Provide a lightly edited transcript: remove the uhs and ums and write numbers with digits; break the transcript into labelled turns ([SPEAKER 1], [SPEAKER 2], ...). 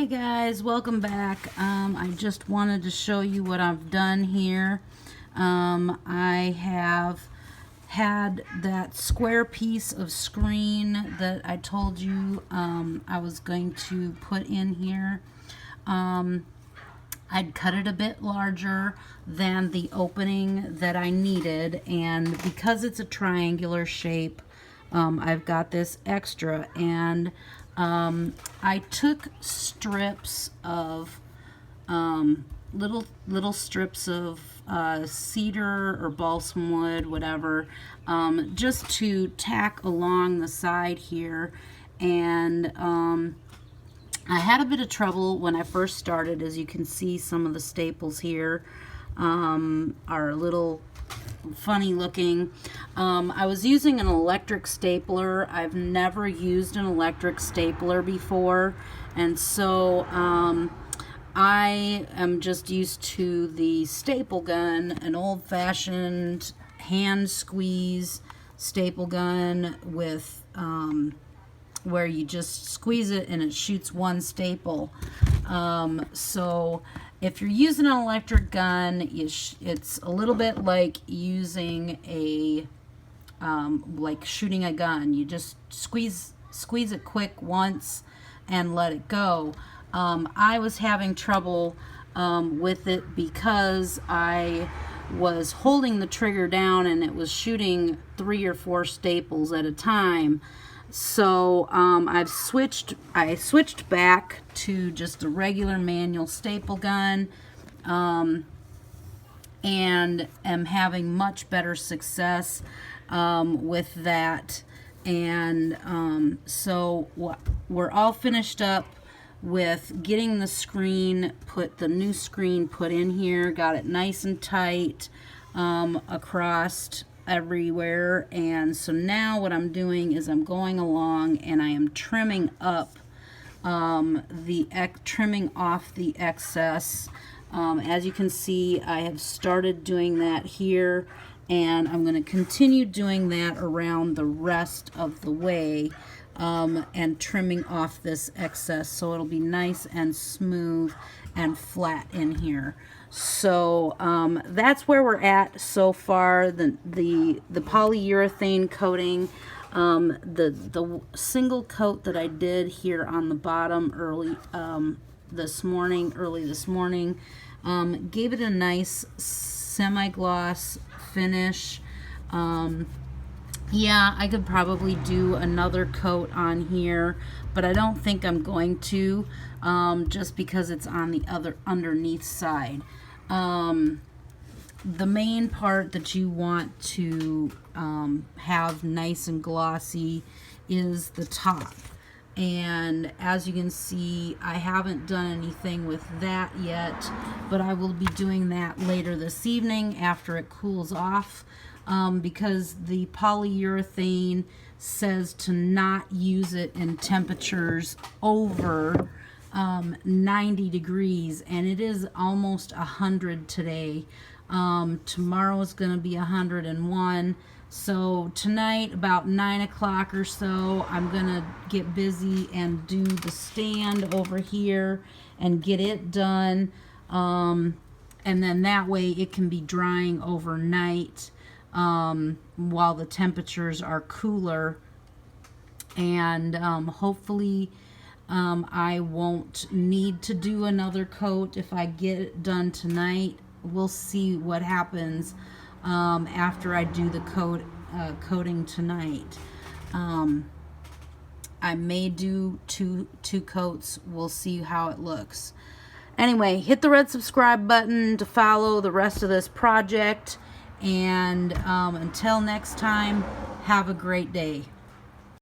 [SPEAKER 1] Hey guys, welcome back. I just wanted to show you what I've done here. I have had that square piece of screen that I told you I was going to put in here. I'd cut it a bit larger than the opening that I needed, and because it's a triangular shape, I've got this extra, and I took strips of little strips of cedar or balsam wood, whatever, just to tack along the side here. And I had a bit of trouble when I first started. As you can see, some of the staples here are a little funny looking. I was using an electric stapler. I've never used an electric stapler before, and so I am just used to the staple gun, an old-fashioned hand squeeze staple gun with where you just squeeze it and it shoots one staple. So if you're using an electric gun, it's a little bit like using a like shooting a gun. You just squeeze it quick once and let it go. I was having trouble with it because I was holding the trigger down and it was shooting 3 or 4 staples at a time. So I switched back to just a regular manual staple gun, and am having much better success with that. And so we're all finished up with getting the new screen put in here, got it nice and tight across everywhere. And so now what I'm doing is I'm going along and I am trimming up trimming off the excess. As you can see, I have started doing that here, and I'm going to continue doing that around the rest of the way, and trimming off this excess so it'll be nice and smooth and flat in here. So that's where we're at so far. The polyurethane coating, the single coat that I did here on the bottom early this morning, gave it a nice semi-gloss finish. Yeah, I could probably do another coat on here, but I don't think I'm going to, just because it's on the other underneath side. The main part that you want to have nice and glossy is the top. And as you can see, I haven't done anything with that yet, but I will be doing that later this evening after it cools off, because the polyurethane says to not use it in temperatures over 90 degrees, and it is almost 100 today. Tomorrow is going to be 101. So tonight about 9 o'clock or so, I'm gonna get busy and do the stand over here and get it done, and then that way it can be drying overnight while the temperatures are cooler. And hopefully I won't need to do another coat if I get it done tonight. We'll see what happens after I do the coating tonight. I may do two coats. We'll see how it looks. Anyway, hit the red subscribe button to follow the rest of this project, and until next time, have a great day.